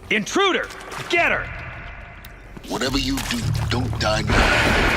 Intruder! Get her! Whatever you do, don't die now.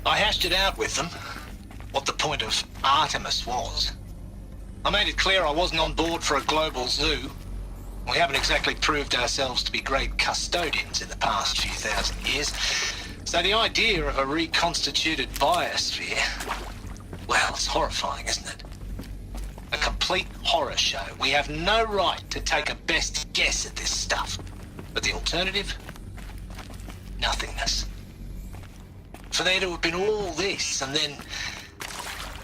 I hashed it out with them, what the point of Artemis was. I made it clear I wasn't on board for a global zoo. We haven't exactly proved ourselves to be great custodians in the past few thousand years. So the idea of a reconstituted biosphere, well, it's horrifying, isn't it? A complete horror show. We have no right to take a best guess at this stuff. But the alternative? Nothingness. For there to have been all this, and then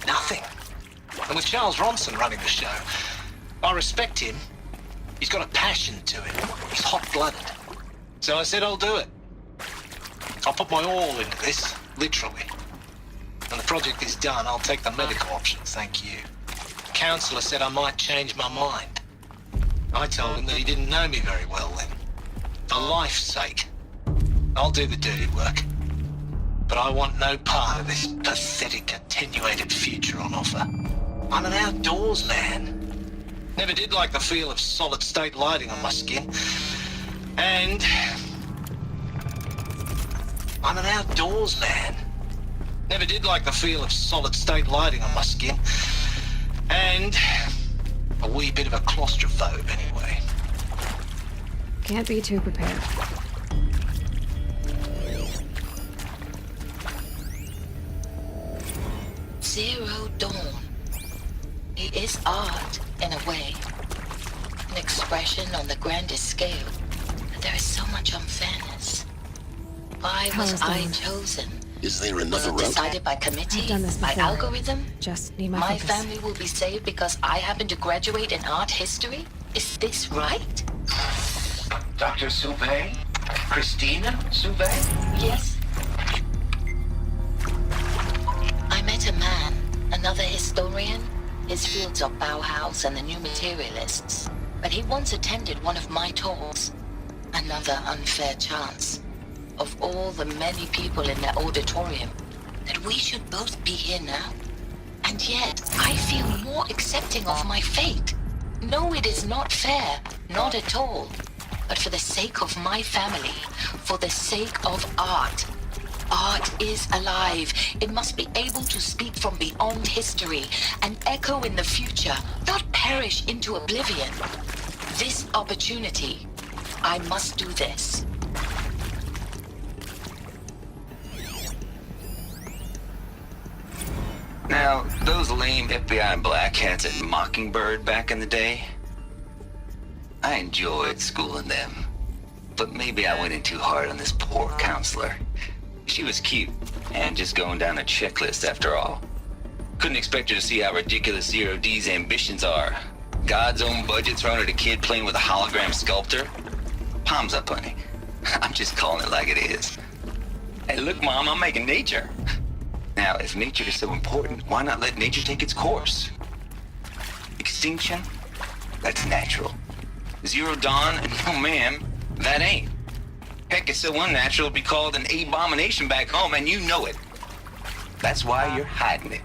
nothing. And with Charles Ronson running the show, I respect him. He's got a passion to him. He's hot-blooded. So I said I'll do it. I'll put my all into this, literally. When the project is done, I'll take the medical option, thank you. The counselor said I might change my mind. I told him that he didn't know me very well then. For life's sake, I'll do the dirty work. But I want no part of this pathetic attenuated future on offer. I'm an outdoors man. Never did like the feel of solid-state lighting on my skin. And I'm an outdoors man. Never did like the feel of solid-state lighting on my skin. And a wee bit of a claustrophobe anyway. Can't be too prepared. Zero Dawn. It is art, in a way. An expression on the grandest scale. But there is so much unfairness. Why was I chosen? Is there another Was it route? decided by committee? I've done this by before. algorithm? Just need my My focus. family will be saved because I happen to graduate in art history? Is this right? Dr. Souvet? Christina Souvet? Yes. I met a man, another historian. His fields are Bauhaus and the New Materialists. But he once attended one of my talks. Another unfair chance. Of all the many people in that auditorium, that we should both be here now. And yet, I feel more accepting of my fate. No, it is not fair, not at all. But for the sake of my family, for the sake of art. Art is alive. It must be able to speak from beyond history and echo in the future, not perish into oblivion. This opportunity, I must do this. Now, those lame FBI black hats at Mockingbird back in the day, I enjoyed schooling them. But maybe I went in too hard on this poor counselor. She was cute, and just going down a checklist after all. Couldn't expect her to see how ridiculous Zero D's ambitions are. God's own budget thrown at a kid playing with a hologram sculptor? Palms up, honey. I'm just calling it like it is. Hey, look, Mom, I'm making nature. Now, if nature is so important, why not let nature take its course? Extinction? That's natural. Zero Dawn? No, ma'am, that ain't. Heck, it's so unnatural to be called an abomination back home, and you know it. That's why you're hiding it.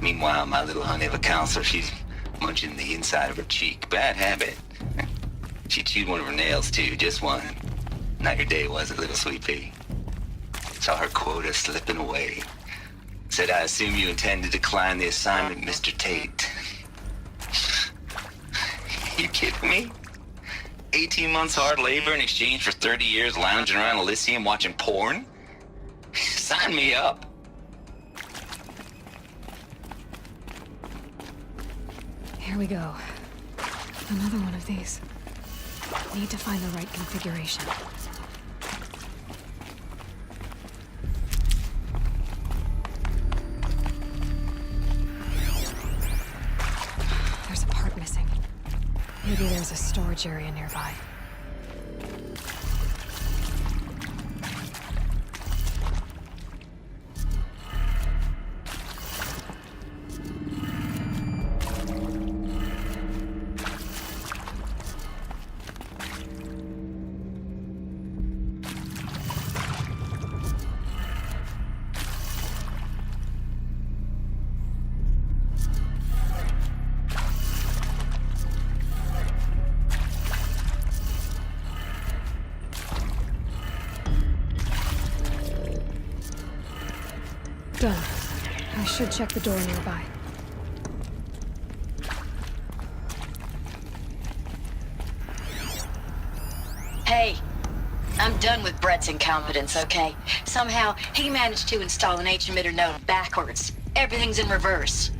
Meanwhile, my little honey of a counselor, she's munching the inside of her cheek. Bad habit. She chewed one of her nails, too, just one. Not your day, was it, little sweet pea? Saw her quota slipping away. Said, I assume you intend to decline the assignment, Mr. Tate. You kidding me? 18 months hard labor in exchange for 30 years lounging around Elysium watching porn? Sign me up. Here we go. Another one of these. Need to find the right configuration. There's a part missing. Maybe there's a storage area nearby. Done. I should check the door nearby. Hey, I'm done with Brett's incompetence, okay? Somehow, he managed to install an H-emitter node backwards. Everything's in reverse.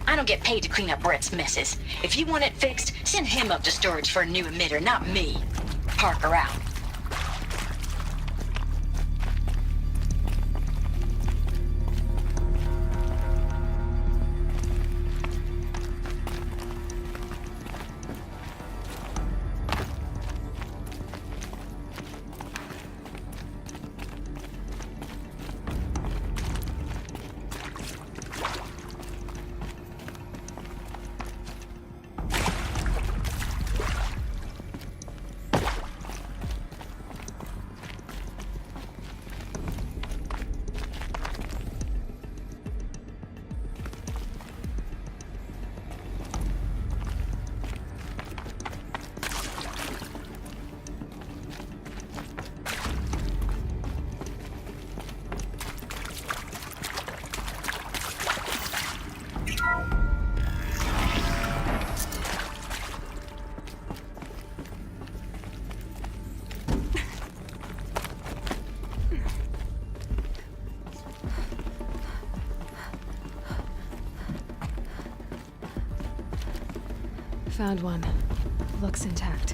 I don't get paid to clean up Brett's messes. If you want it fixed, send him up to storage for a new emitter, not me. Parker out. Found one. Looks intact.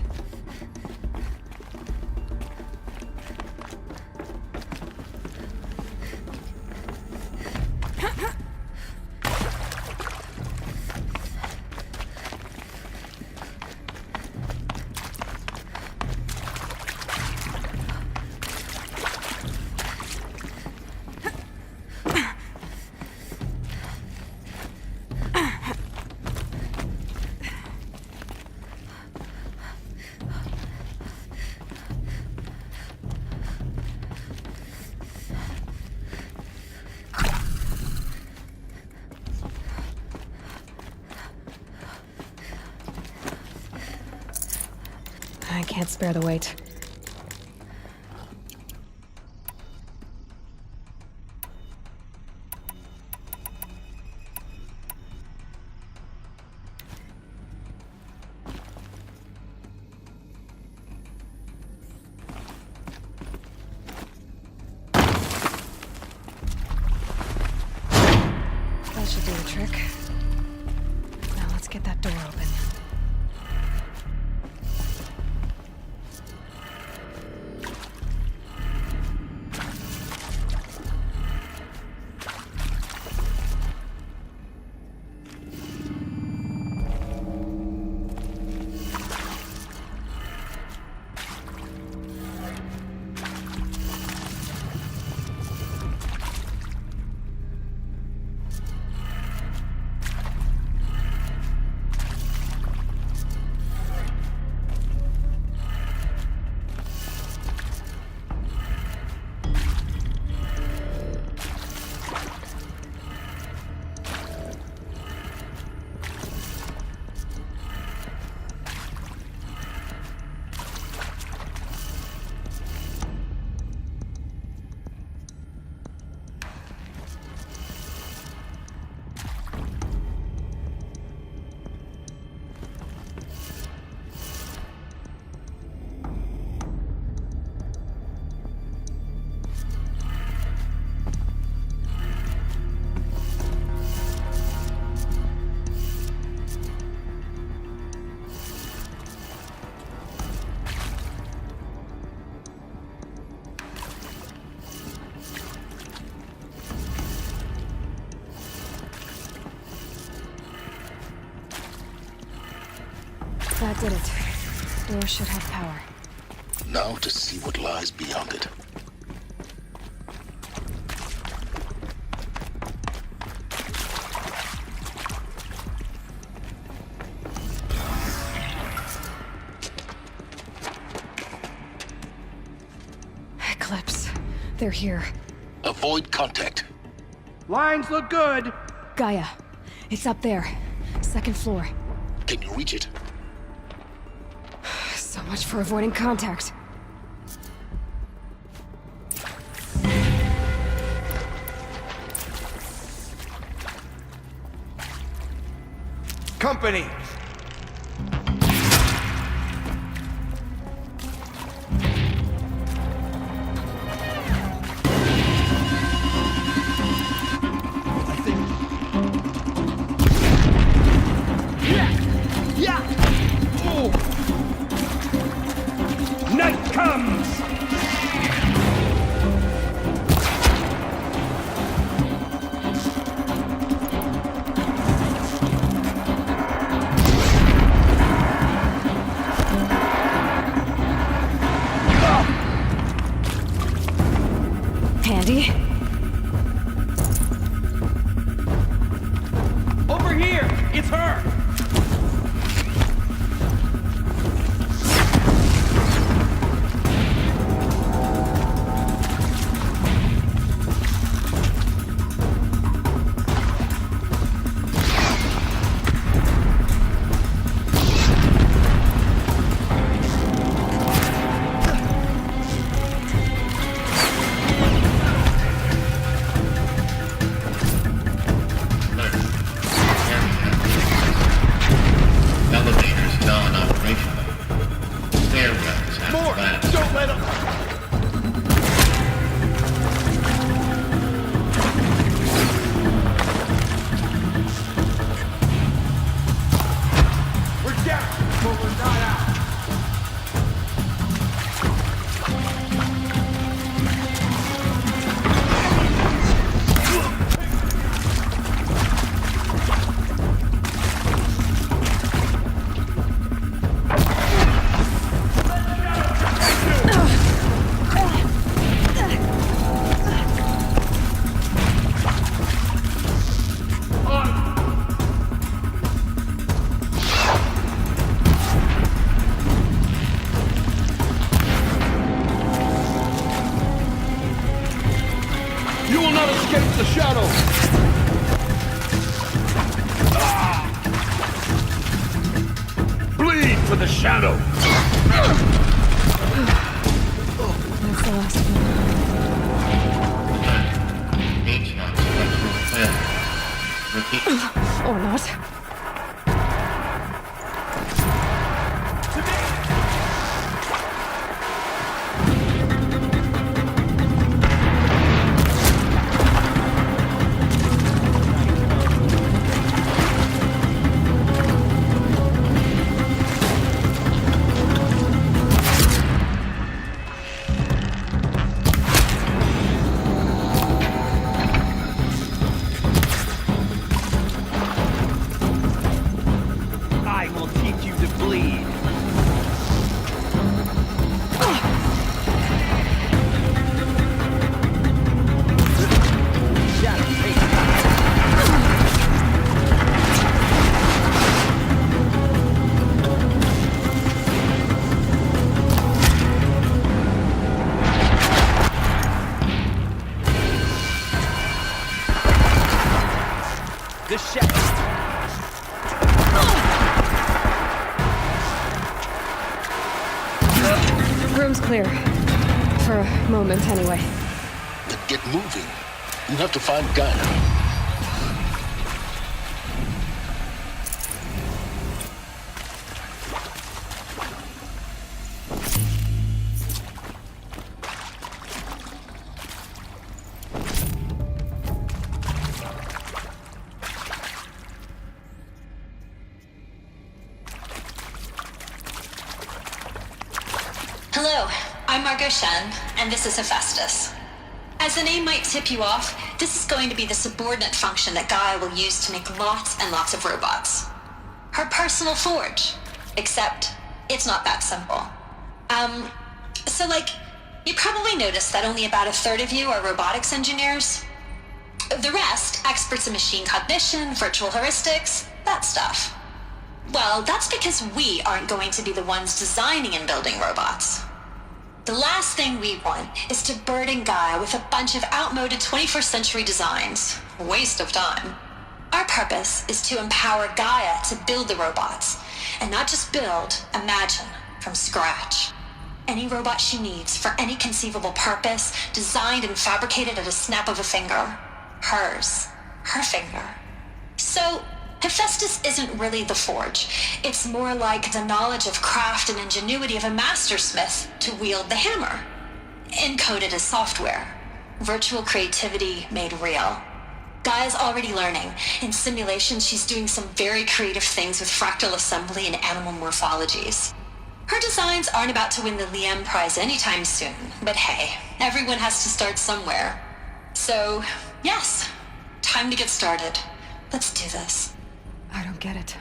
I can't spare the weight. That should do the trick. Now let's get that door open. That did it. Door should have power. Now to see what lies beyond it. Eclipse. They're here. Avoid contact. Lines look good. Gaia. It's up there. Second floor. Can you reach it? So much for avoiding contact. Company. Night comes! Handy. Over here! It's her! Elevators non-operational. Stairwells have More! collapsed. Don't let him! We're down, but we're not out. You will not escape the shadow! Bleed for the shadow! That's the last one. H-Knox structural failure. Repeat. Or not. I will teach you to bleed. Shadow, take the shadow. Room's clear. For a moment, anyway. Then get moving. You have to find Gaia. Hello, I'm Margot Shen, and this is Hephaestus. As the name might tip you off, this is going to be the subordinate function that Gaia will use to make lots and lots of robots. Her personal forge. Except, it's not that simple. You probably noticed that only about a third of you are robotics engineers. The rest, experts in machine cognition, virtual heuristics, that stuff. Well, that's because we aren't going to be the ones designing and building robots. The last thing we want is to burden Gaia with a bunch of outmoded 21st century designs. Waste of time. Our purpose is to empower Gaia to build the robots, and not just build, imagine, from scratch. Any robot she needs for any conceivable purpose, designed and fabricated at a snap of a finger. Hers. Her finger. So, Hephaestus isn't really the forge. It's more like the knowledge of craft and ingenuity of a mastersmith to wield the hammer. Encoded as software. Virtual creativity made real. Gaia's already learning. In simulation, she's doing some very creative things with fractal assembly and animal morphologies. Her designs aren't about to win the Liam Prize anytime soon, but hey, everyone has to start somewhere. So, yes, time to get started. Let's do this. I don't get it.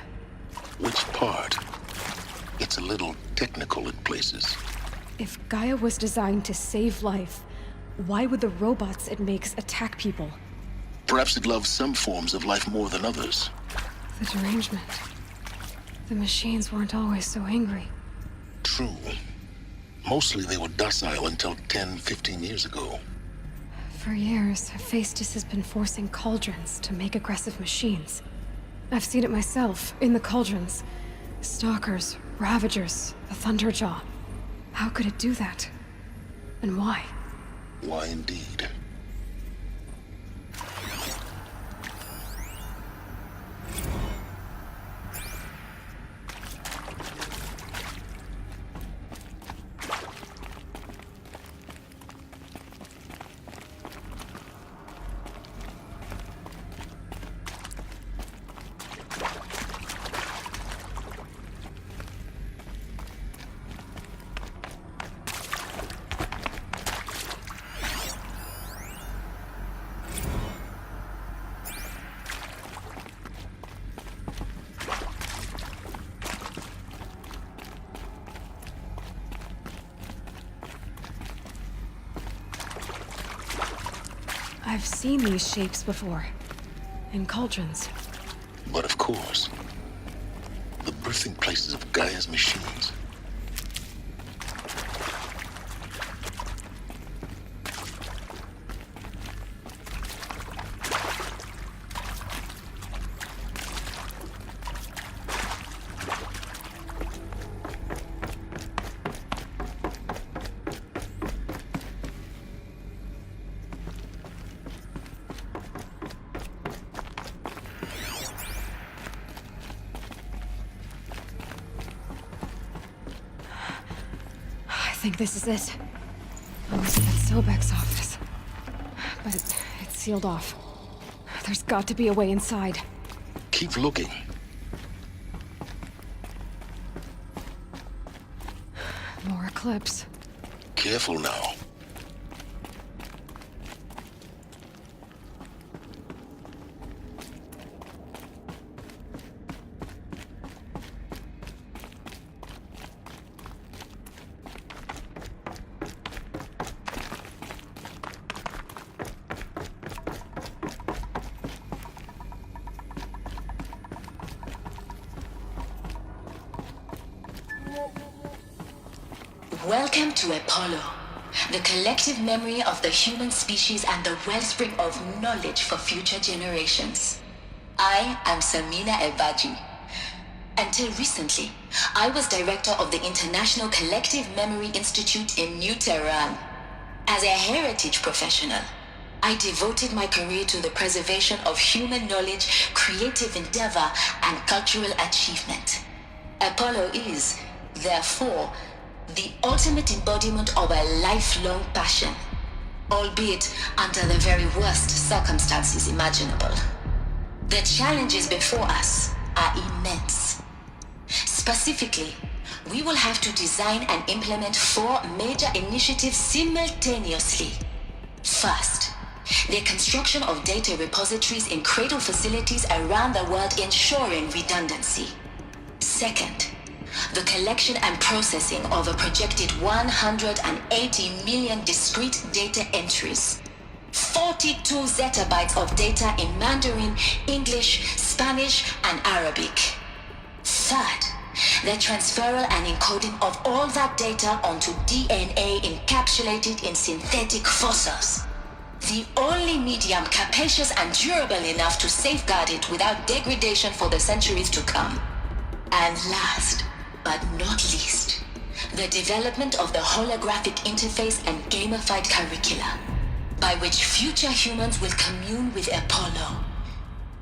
Which part? It's a little technical in places. If Gaia was designed to save life, why would the robots it makes attack people? Perhaps it loves some forms of life more than others. The derangement. The machines weren't always so angry. True. Mostly they were docile until 10, 15 years ago. For years, Hephaestus has been forcing cauldrons to make aggressive machines. I've seen it myself, in the cauldrons. Stalkers, Ravagers, the Thunderjaw. How could it do that? And why? Why indeed? I've seen these shapes before. In cauldrons. But of course, the birthing places of Gaia's machines. think this is it. I was at Sobek's office. But it's sealed off. There's got to be a way inside. Keep looking. More Eclipse. Careful now. Welcome to Apollo, the collective memory of the human species and the wellspring of knowledge for future generations. I am Samina Ebaji. Until recently, I was director of the International Collective Memory Institute in New Tehran. As a heritage professional, I devoted my career to the preservation of human knowledge, creative endeavor, and cultural achievement. Apollo is, therefore, the ultimate embodiment of a lifelong passion, albeit under the very worst circumstances imaginable. The challenges before us are immense. Specifically, we will have to design and implement 4 major initiatives simultaneously. First, the construction of data repositories in cradle facilities around the world ensuring redundancy. Second, the collection and processing of a projected 180 million discrete data entries. 42 zettabytes of data in Mandarin, English, Spanish, and Arabic. Third, the transferal and encoding of all that data onto DNA encapsulated in synthetic fossils. The only medium capacious and durable enough to safeguard it without degradation for the centuries to come. And last, but not least, the development of the holographic interface and gamified curricula, by which future humans will commune with Apollo,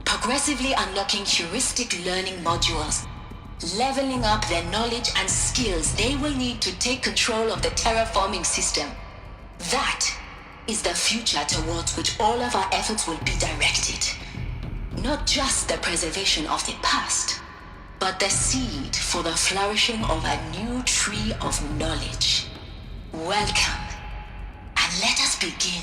progressively unlocking heuristic learning modules, leveling up their knowledge and skills they will need to take control of the terraforming system. That is the future towards which all of our efforts will be directed. Not just the preservation of the past, but the seed for the flourishing of a new tree of knowledge. Welcome, and let us begin.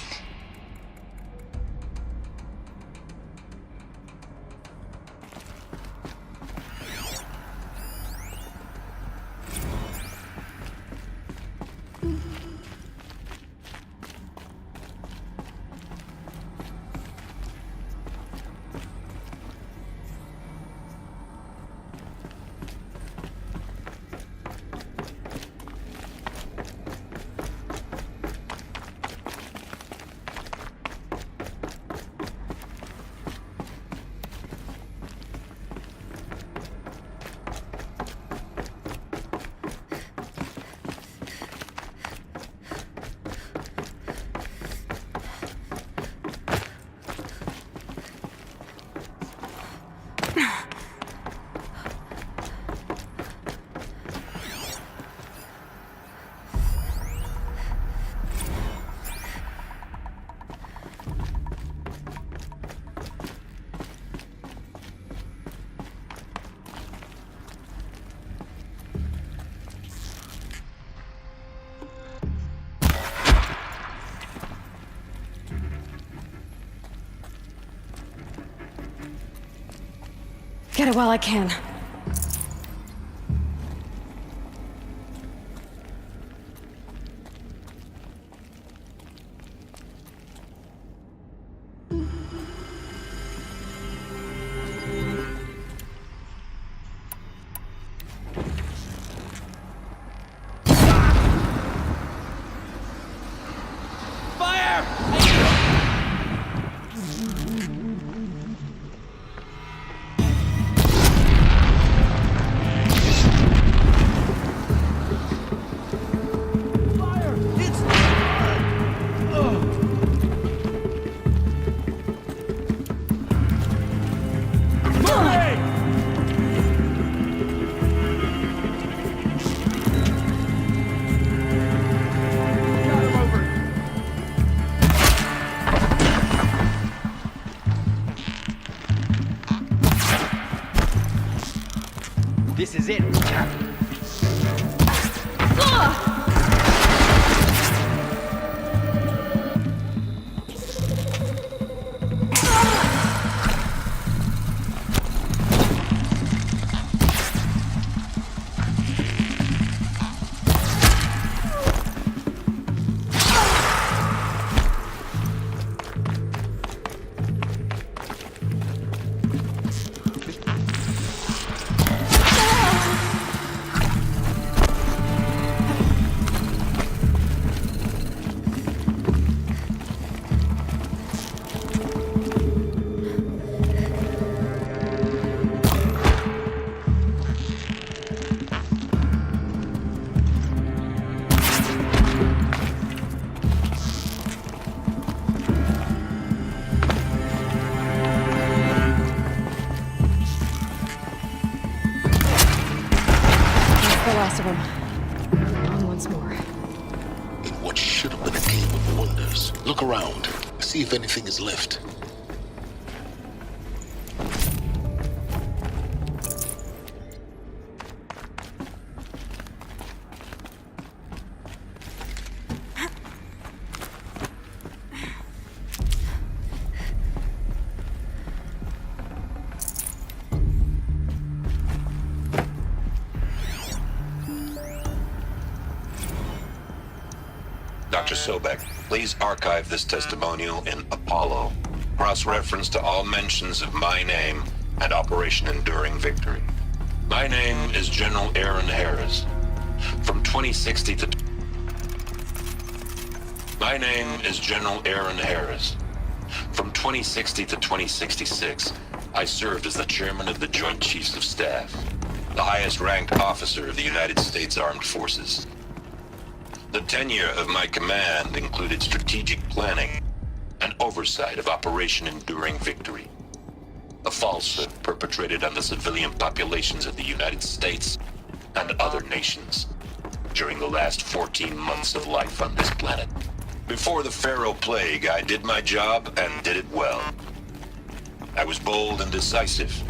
Get it while I can. On once more. In what should have been a cave of wonders. Look around. See if anything is left. Dr. Sobek, please archive this testimonial in Apollo. Cross-reference to all mentions of my name and Operation Enduring Victory. My name is General Aaron Harris. From 2060 to... My name is General Aaron Harris. From 2060 to 2066, I served as the chairman of the Joint Chiefs of Staff, the highest-ranked officer of the United States Armed Forces. The tenure of my command included strategic planning and oversight of Operation Enduring Victory, a falsehood perpetrated on the civilian populations of the United States and other nations during the last 14 months of life on this planet. Before the Pharaoh Plague, I did my job and did it well. I was bold and decisive,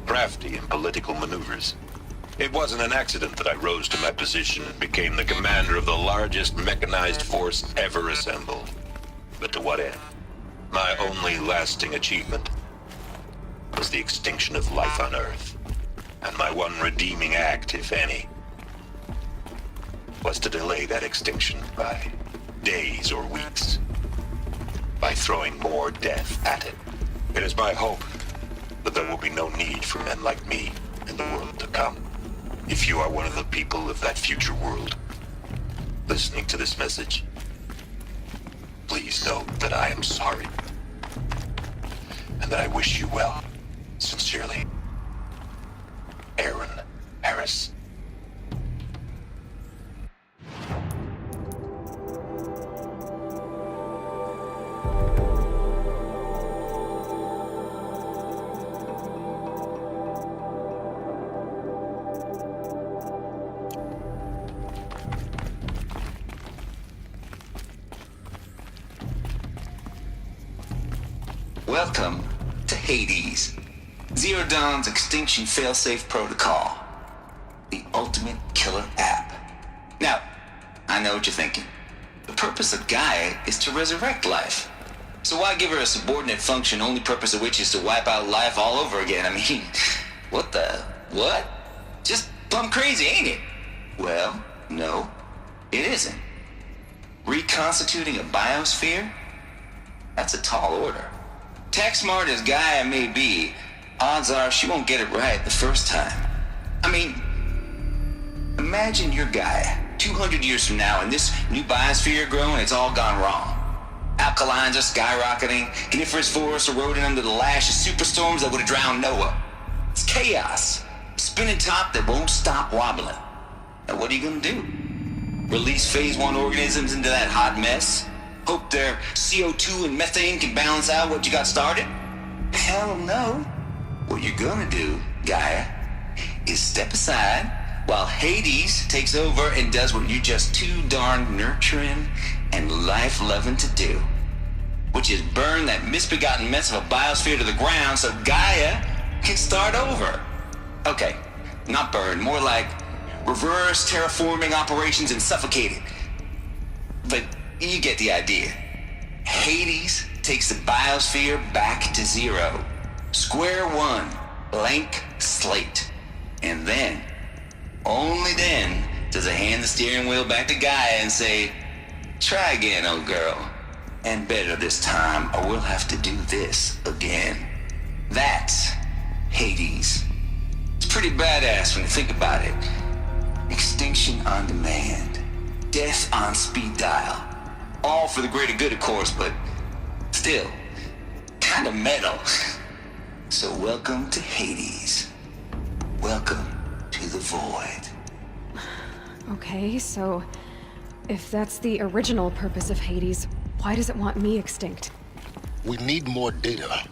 crafty in political maneuvers. It wasn't an accident that I rose to my position and became the commander of the largest mechanized force ever assembled. But to what end? My only lasting achievement was the extinction of life on Earth. And my one redeeming act, if any, was to delay that extinction by days or weeks, by throwing more death at it. It is my hope that there will be no need for men like me in the world to come. If you are one of the people of that future world listening to this message, please know that I am sorry and that I wish you well. Sincerely, Aaron Harris. Welcome to Hades, Zero Dawn's extinction failsafe protocol, the ultimate killer app. Now, I know what you're thinking. The purpose of Gaia is to resurrect life. So why give her a subordinate function, only purpose of which is to wipe out life all over again? I mean, what? Just plumb crazy, ain't it? Well, no, it isn't. Reconstituting a biosphere? That's a tall order. Tech smart as Gaia may be, odds are she won't get it right the first time. I mean, imagine you're Gaia, 200 years from now, and this new biosphere you're growing, it's all gone wrong. Alkalines are skyrocketing, coniferous forests eroding under the lash of superstorms that would have drowned Noah. It's chaos, a spinning top that won't stop wobbling. Now what are you gonna do? Release phase 1 organisms into that hot mess? Hope their CO2 and methane can balance out what you got started? Hell no. What you're gonna do, Gaia, is step aside while Hades takes over and does what you're just too darn nurturing and life-loving to do, which is burn that misbegotten mess of a biosphere to the ground so Gaia can start over. Okay, not burn, more like reverse terraforming operations and suffocate it. But you get the idea. Hades takes the biosphere back to zero. Square one, blank slate. And then, only then, does it hand the steering wheel back to Gaia and say, try again, old girl. And better this time, or we'll have to do this again. That's Hades. It's pretty badass when you think about it. Extinction on demand. Death on speed dial. All for the greater good, of course, but still, kind of metal. So welcome to Hades. Welcome to the void. Okay, so if that's the original purpose of Hades, why does it want me extinct? We need more data.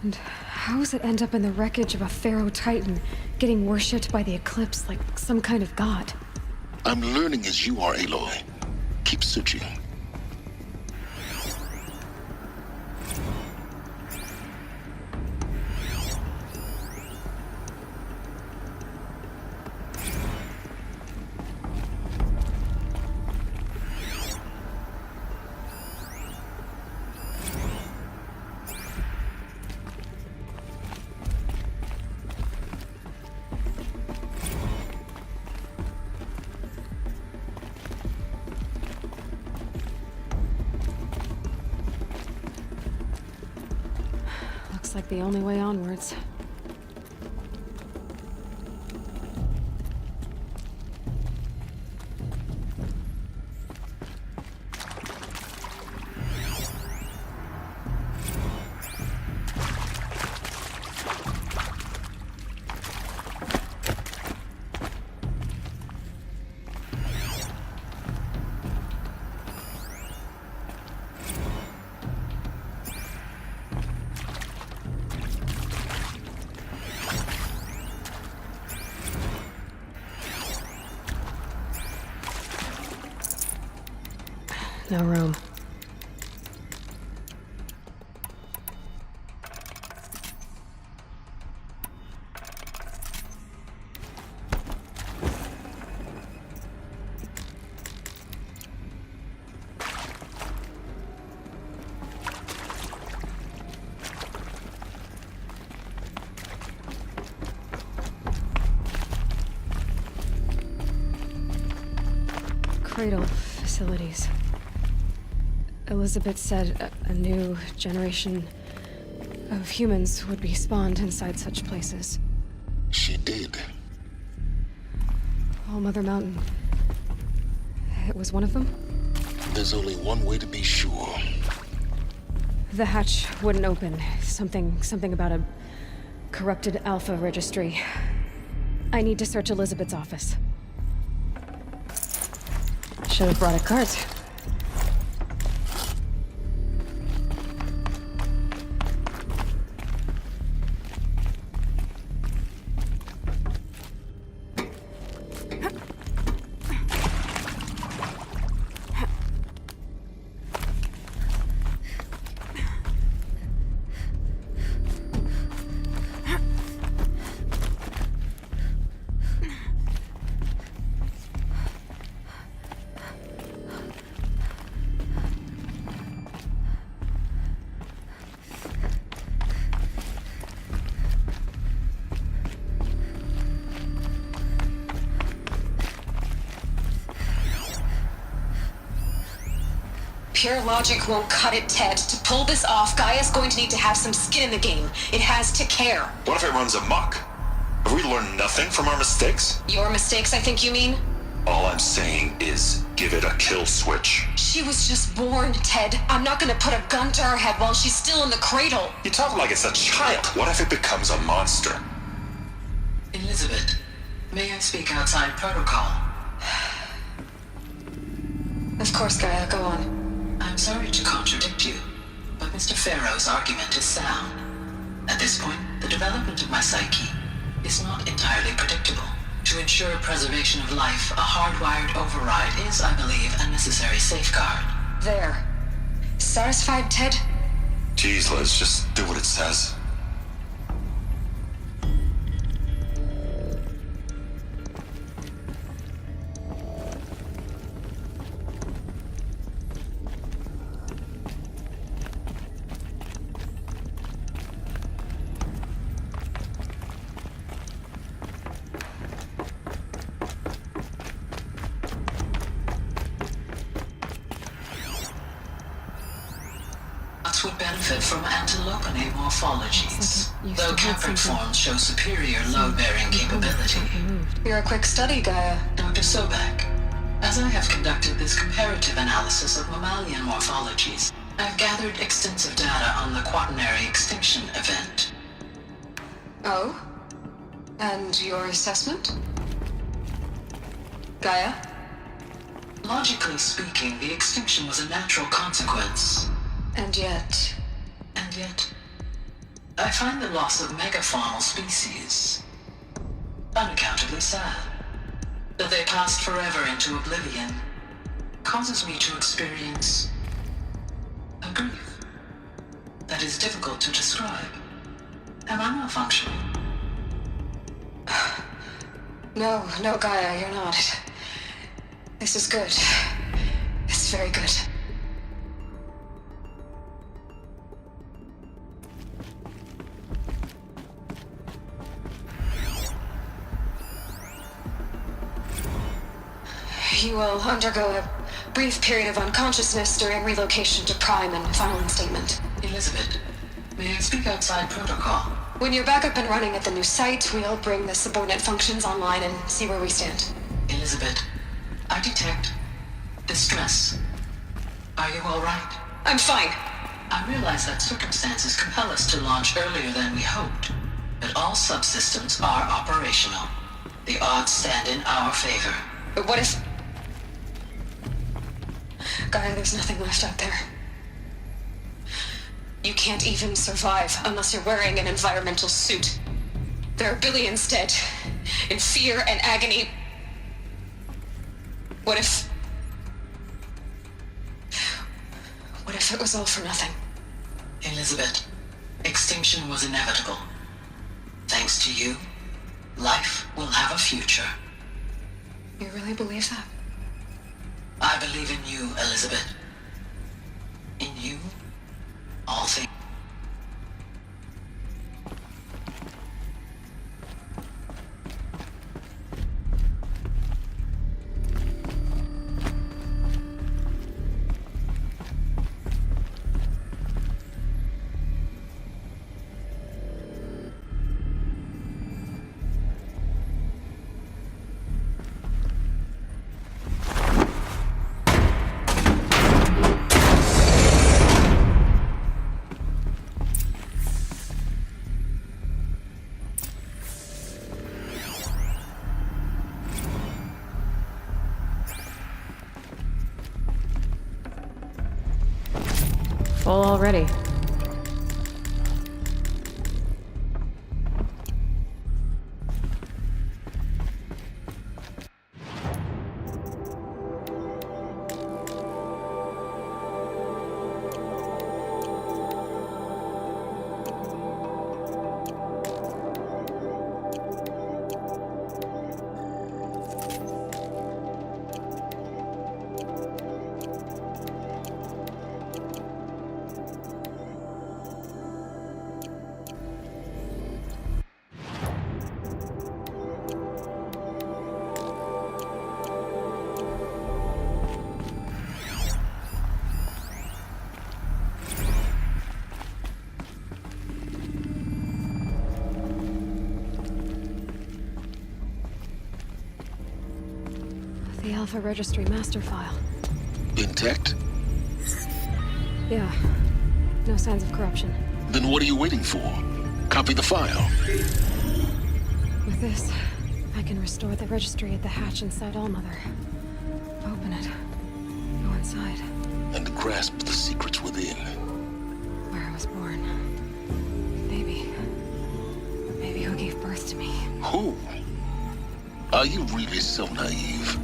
And how does it end up in the wreckage of a Pharaoh Titan, getting worshipped by the Eclipse like some kind of god? I'm learning as you are, Aloy. Keep searching. Looks like the only way onwards. No room. Cradle facilities. Elizabeth said a new generation of humans would be spawned inside such places. She did. All Mother Mountain. It was one of them? There's only one way to be sure. The hatch wouldn't open. Something about a corrupted Alpha Registry. I need to search Elizabeth's office. Should have brought a cart. Pure logic won't cut it, Ted. To pull this off, Gaia's going to need to have some skin in the game. It has to care. What if it runs amok? Have we learned nothing from our mistakes? Your mistakes, I think you mean? All I'm saying is give it a kill switch. She was just born, Ted. I'm not gonna put a gun to her head while she's still in the cradle. You talk like it's a child. What if it becomes a monster? Elizabeth, may I speak outside protocol? Of course, Gaia, go on. I'm sorry to contradict you, but Mr. Farrow's argument is sound. At this point, the development of my psyche is not entirely predictable. To ensure preservation of life, a hardwired override is, I believe, a necessary safeguard. There. Satisfied, Ted? Geez, Liz, just do what it says. Would benefit from antilopinae morphologies, though caprid forms show superior load-bearing capability. You're a quick study, Gaia. Dr. Sobek, as I have conducted this comparative analysis of mammalian morphologies, I've gathered extensive data on the quaternary extinction event. Oh? And your assessment? Gaia? Logically speaking, the extinction was a natural consequence. And yet, I find the loss of megafaunal species unaccountably sad. that they passed forever into oblivion causes me to experience a grief that is difficult to describe. Am I malfunctioning? No, Gaia, you're not. This is good. It's very good. You will undergo a brief period of unconsciousness during relocation to Prime and final instatement. Elizabeth, may I speak outside protocol? When you're back up and running at the new site, we'll bring the subordinate functions online and see where we stand. Elizabeth, I detect distress. Are you all right? I'm fine. I realize that circumstances compel us to launch earlier than we hoped, but all subsystems are operational. The odds stand in our favor. But what if... Gaia, there's nothing left out there. You can't even survive unless you're wearing an environmental suit. There are billions dead, in fear and agony. What if it was all for nothing? Elizabeth, extinction was inevitable. Thanks to you, life will have a future. You really believe that? I believe in you, Elizabeth. In you, all things. Full already. The Alpha Registry master file. Intact? Yeah. No signs of corruption. Then what are you waiting for? Copy the file. With this, I can restore the registry at the hatch inside Allmother. Open it. Go inside. And grasp the secrets within. Where I was born. Maybe who gave birth to me. Who? Are you really so naive?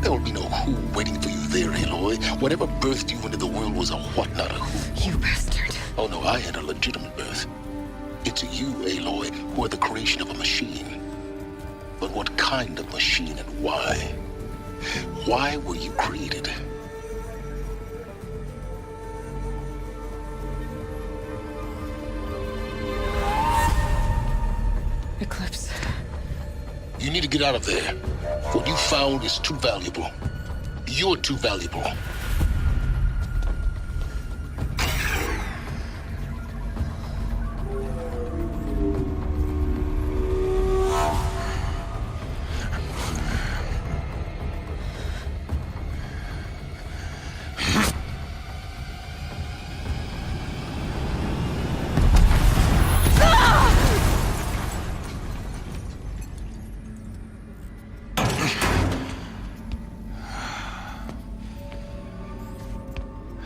There will be no who waiting for you there, Aloy. Whatever birthed you into the world was a what, not a who. You bastard. Oh no, I had a legitimate birth. It's you, Aloy, who are the creation of a machine. But what kind of machine and why? Why were you created? Eclipse. You need to get out of there. What you found is too valuable. You're too valuable.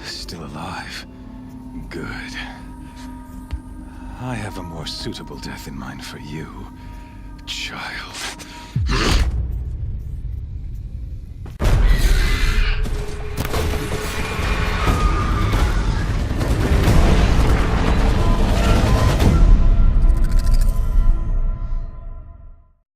Still alive. Good. I have a more suitable death in mind for you, child.